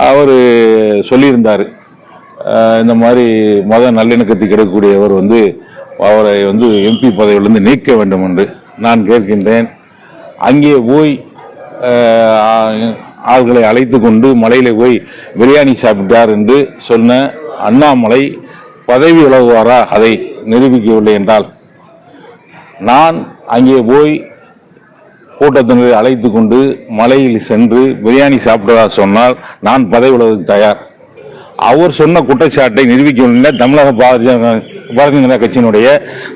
அவர் சொல்லியிருந்தார். இந்த மாதிரி நல்லிணக்கத்தை கிடைக்கக்கூடியவர் அவரை எம்பி பதவியிலிருந்து நீக்க வேண்டும் என்று நான் கேட்கின்றேன். அங்கே போய் ஆள்களை அழைத்து கொண்டு மலையில போய் பிரியாணி சாப்பிட்டார் என்று சொன்ன அண்ணாமலை பதவி விலகுவாரா? அதை நிரூபிக்கவில்லை என்றால் நான் அங்கே போய் கூட்டத்தினரை அழைத்து கொண்டு மலையில் சென்று பிரியாணி சாப்பிட்டதா சொன்னால் நான் பதவி விலகுவதற்கு தயார். அவர் சொன்ன குற்றச்சாட்டை நிரூபிக்கவில்லை. தமிழக பாரதிய ஜனதா கட்சியினுடைய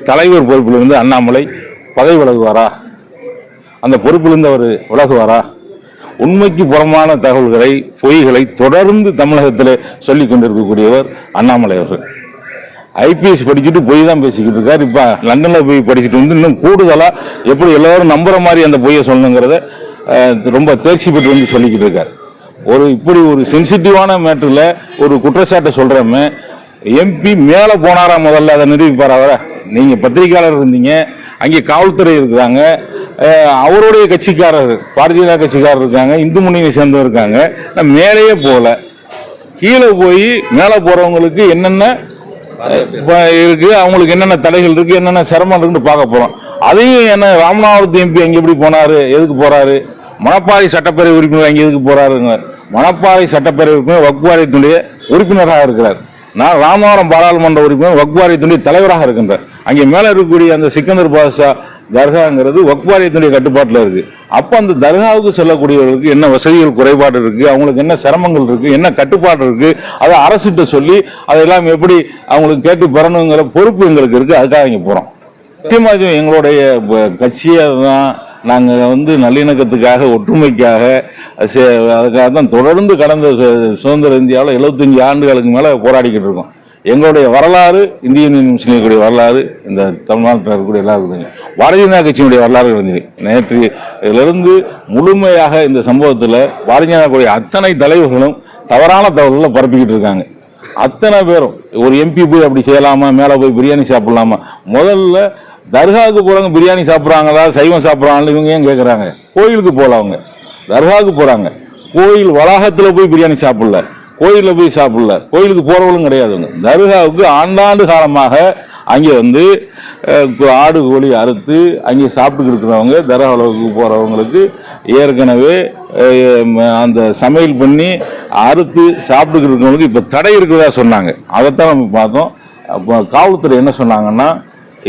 தலைவர் பொறுப்பிலிருந்து அண்ணாமலை பதவி விலகுவாரா? அந்த பொறுப்பிலிருந்து அவர் விலகுவாரா? உண்மைக்கு புறமான தகவல்களை, பொய்களை தொடர்ந்து தமிழகத்தில் சொல்லிக் கொண்டிருக்கக்கூடியவர் அண்ணாமலை அவர்கள். ஐபிஎஸ் படிச்சுட்டு பொய் தான் பேசிக்கிட்டு இருக்காரு. இப்ப லண்டன்ல போய் படிச்சுட்டு இன்னும் கூடுதலா எப்படி எல்லாரும் நம்புற மாதிரி அந்த பொய்யை சொல்லணுங்கிறத ரொம்ப தேர்ச்சி பெற்று சொல்லிக்கிட்டு இருக்காரு. இப்படி ஒரு சென்சிட்டிவான மேட்டர்ல ஒரு குற்றச்சாட்டை சொல்றமே எம்பி மேல போனாரா? முதல்ல அதை நிரூபிப்பார். அவரை நீங்க பத்திரிகையாளர் இருந்தீங்க, அங்கே காவல்துறை இருக்கிறாங்க, அவருடைய கட்சிக்காரர் பாரதிய ஜனதா கட்சிக்காரர் இருக்காங்க, இந்து முன்னணியை சேர்ந்தவர் இருக்காங்க. மேலேயே போல கீழே போய் மேலே போறவங்களுக்கு என்னென்ன இருக்கு, அவங்களுக்கு என்னென்ன தடைகள் இருக்கு, என்னென்ன சிரமம் இருக்குன்னு பார்க்க போறோம். அதையும் என்ன ராமநாதபுரத்து எம்பி அங்க எப்படி போனாரு, எதுக்கு போறாரு? மணப்பாறை சட்டப்பேரவை உறுப்பினர் அங்கே எதுக்கு போறாருங்க? மணப்பாறை சட்டப்பேரவை உறுப்பினர் வக்ஃப் வாரியத்தினுடைய உறுப்பினராக இருக்கிறார். நான் ராமநாதபுரம் பாராளுமன்ற உறுப்பினர் வக்ஃப் வாரியத்தினுடைய தலைவராக இருக்கின்றார். அங்கே மேல இருக்கக்கூடிய அந்த சிக்கந்தர் பாஷா தர்காங்கிறது வக்ஃப் வாரியத்தினுடைய கட்டுப்பாட்டில் இருக்கு. அப்ப அந்த தர்காவுக்கு செல்லக்கூடியவர்களுக்கு என்ன வசதிகள் குறைபாடு இருக்கு, அவங்களுக்கு என்ன சிரமங்கள் இருக்கு, என்ன கட்டுப்பாடு இருக்கு, அதை அரசிட்ட சொல்லி அதெல்லாம் எப்படி அவங்களுக்கு கேட்டு பெறணுங்கிற பொறுப்பு எங்களுக்கு இருக்கு. அதுக்காக இங்க போறோம். முக்கியமாக எங்களுடைய கட்சியை தான் நாங்கள் நல்லிணக்கத்துக்காக, ஒற்றுமைக்காக, அதுக்காக தான் தொடர்ந்து கடந்த சுதந்திர இந்தியாவில் 75 ஆண்டுகளுக்கு மேலே போராடிக்கிட்டு இருக்கோம். எங்களுடைய வரலாறு இந்திய யூனியன் முஸ்லீம் லீக்குடைய வரலாறு, இந்த தமிழ்நாட்டில் இருக்கக்கூடிய எல்லாருக்கும் பாரதிய ஜனதா கட்சியினுடைய வரலாறு இருந்தது. நேற்றிலிருந்து முழுமையாக இந்த சம்பவத்தில் பாரதிய ஜனதா கட்சியுடைய அத்தனை தலைவர்களும் தவறான தகவல்களை பரப்பிக்கிட்டு இருக்காங்க. அத்தனை பேரும் ஒரு எம்பி போய் அப்படி செய்யலாமா, மேலே போய் பிரியாணி சாப்பிடலாமா? முதல்ல தர்காவுக்கு போறவங்க பிரியாணி சாப்பிட்றாங்களா, சைவம் சாப்பிட்றாங்களா இவங்க ஏன் கேட்குறாங்க? கோயிலுக்கு போகல, அவங்க தர்காவுக்கு போறாங்க. கோயில் வளாகத்தில் போய் பிரியாணி சாப்பிடல, கோயிலில் போய் சாப்பிடல, கோயிலுக்கு போறவங்களும் கிடையாதுங்க. தர்காவுக்கு ஆண்டாண்டு காலமாக அங்கே ஆடு கோழி அறுத்து அங்கே சாப்பிட்டு இருக்கிறவங்க, தர்காவுக்கு போறவங்களுக்கு ஏற்கனவே அந்த சமையல் பண்ணி அறுத்து சாப்பிட்டு இருக்கிறவங்களுக்கு இப்ப தடை இருக்கிறதா சொன்னாங்க. அதைத்தான் நம்ம பார்த்தோம். அப்போ காவல்துறை என்ன சொன்னாங்கன்னா,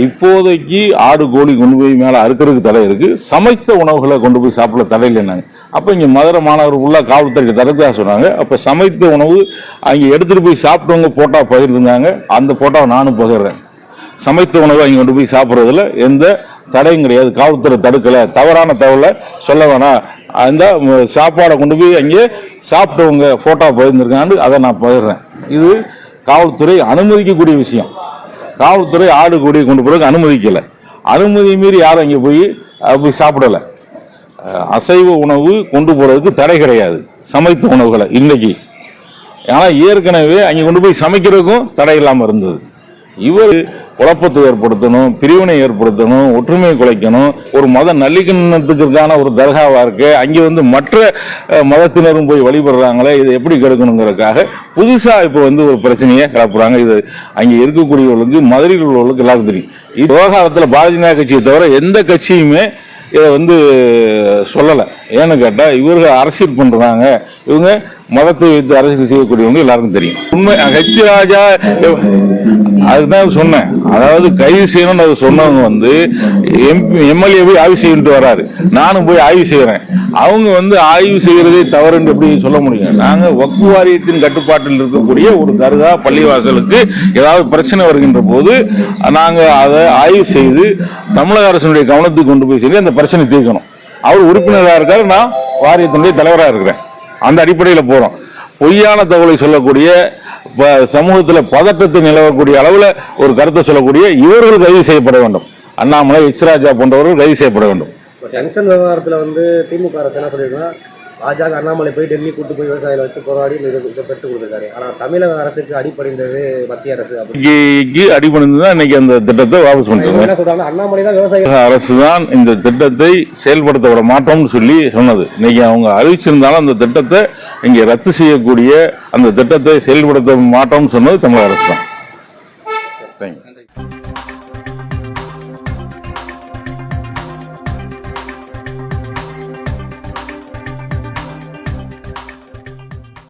இப்போதைக்கு ஆடு கோழி கொண்டு போய் மேலே அறுக்கிறதுக்கு தடை இருக்கு, சமைத்த உணவுகளை கொண்டு போய் சாப்பிட தடை இல்லைன்னாங்க. அப்போ இங்கே மதுரை மாநகர் உள்ள காவல்துறைக்கு தடுக்கிறதா சொன்னாங்க. அப்போ சமைத்த உணவு அங்கே எடுத்துட்டு போய் சாப்பிட்டவங்க போட்டோ பகிர்ந்தாங்க. அந்த போட்டோவை நானும் பகிர்றேன். சமைத்த உணவு அங்கே கொண்டு போய் சாப்பிட்றதுல எந்த தடையும் கிடையாது. காவல்துறை தடுக்கலை, தவறான தகவலை சொல்ல வேணாம். அந்த சாப்பாடை கொண்டு போய் அங்கே சாப்பிட்டவங்க போட்டோ பகிர்ந்துருக்காங்க, அதை நான் பகிர்றேன். இது காவல்துறை அனுமதிக்கக்கூடிய விஷயம். காவல்துறை ஆடு கோழி கொண்டு போறதுக்கு அனுமதிக்கல. அனுமதி மீறி யாரும் அங்கே போய் சாப்பிடல. அசைவ உணவு கொண்டு போறதுக்கு தடை கிடையாது, சமைத்த உணவுகளை இன்னைக்கு. ஆனா ஏற்கனவே அங்கே கொண்டு போய் சமைக்கிறதுக்கும் தடை இல்லாமல் இருந்தது. இவர் குழப்பத்தை ஏற்படுத்தணும், பிரிவினை ஏற்படுத்தணும், ஒற்றுமையை குலைக்கணும். ஒரு மத நல்லிணக்கத்துக்கான ஒரு தர்காவா இருக்கு, அங்கே மற்ற மதத்தினரும் போய் வழிபடுறாங்களே, இதை எப்படி கெடுக்கணுங்கிறதுக்காக புதுசா இப்போ ஒரு பிரச்சனையை கிளப்புறாங்க. இது அங்கே இருக்கக்கூடியவர்களுக்கு, மதுரையில் உள்ளவர்களுக்கு எல்லாருக்கும் தெரியும். இது விவகாரத்தில் பாரதிய ஜனதா கட்சியை தவிர எந்த கட்சியுமே இதை சொல்லலை. ஏன்னு கேட்டால் இவர்கள் அரசியல் பண்றாங்க, இவங்க மதத்தை வைத்து அரசியல் செய்யக்கூடியவங்க எல்லாருக்கும் தெரியும். உண்மை ஹெச் ராஜா அதுதான் சொன்னேன். அதாவது கைது செய்யணும்னு அவர் சொன்னவங்க எம்எல்ஏ போய் ஆய்வு செய்யிட்டு வராரு, நானும் போய் ஆய்வு செய்யறேன். அவங்க ஆய்வு செய்யறதே தவறுன்னு எப்படி சொல்ல முடியும்? நாங்க வக்ஃப் வாரியத்தின் கட்டுப்பாட்டில் இருக்கக்கூடிய ஒரு தர்கா பள்ளிவாசலுக்கு ஏதாவது பிரச்சனை வருகின்ற போது நாங்க அதை ஆய்வு செய்து தமிழக அரசினுடைய கவனத்துக்கு கொண்டு போய் சொல்லி அந்த பிரச்சனை தீர்க்கணும். அவர் உறுப்பினராக இருக்காரு, நான் வாரியத்தினுடைய தலைவராக இருக்கிறேன். அந்த அடிப்படையில் போறோம். பொய்யான தகவலை சொல்லக்கூடிய, சமூகத்தில் பதட்டத்தை நிலவக்கூடிய அளவில் ஒரு கருத்தை சொல்லக்கூடிய இவர்கள் கைது செய்யப்பட வேண்டும். அண்ணாமலை, எச் ராஜா போன்றவர்கள் கைது செய்யப்பட வேண்டும். ஜங்ஷன் விவகாரத்தில் திமுக அரசு என்ன சொல்லியிருக்கா, பாஜக அண்ணாமலை போய் டெல்லி கூட்டு போய் விவசாயிகளை வச்சு போராடி இதை பெற்றுக் கொடுத்துருக்காரு. ஆனா தமிழக அரசுக்கு அடிப்படைந்தது மத்திய அரசு. அடிபணிந்துதான் இன்னைக்கு அந்த திட்டத்தை வாபஸ் பண்ணிட்டாங்க. என்ன சொல்றாங்க, அண்ணாமலை தான் விவசாய அரசு தான் இந்த திட்டத்தை செயல்படுத்த விட மாட்டோம்னு சொல்லி சொன்னது. இன்னைக்கு அவங்க அறிவிச்சிருந்தாலும் அந்த திட்டத்தை இங்க ரத்து செய்யக்கூடிய அந்த திட்டத்தை செயல்படுத்த மாட்டோம்னு சொன்னது தமிழக அரசு தான்.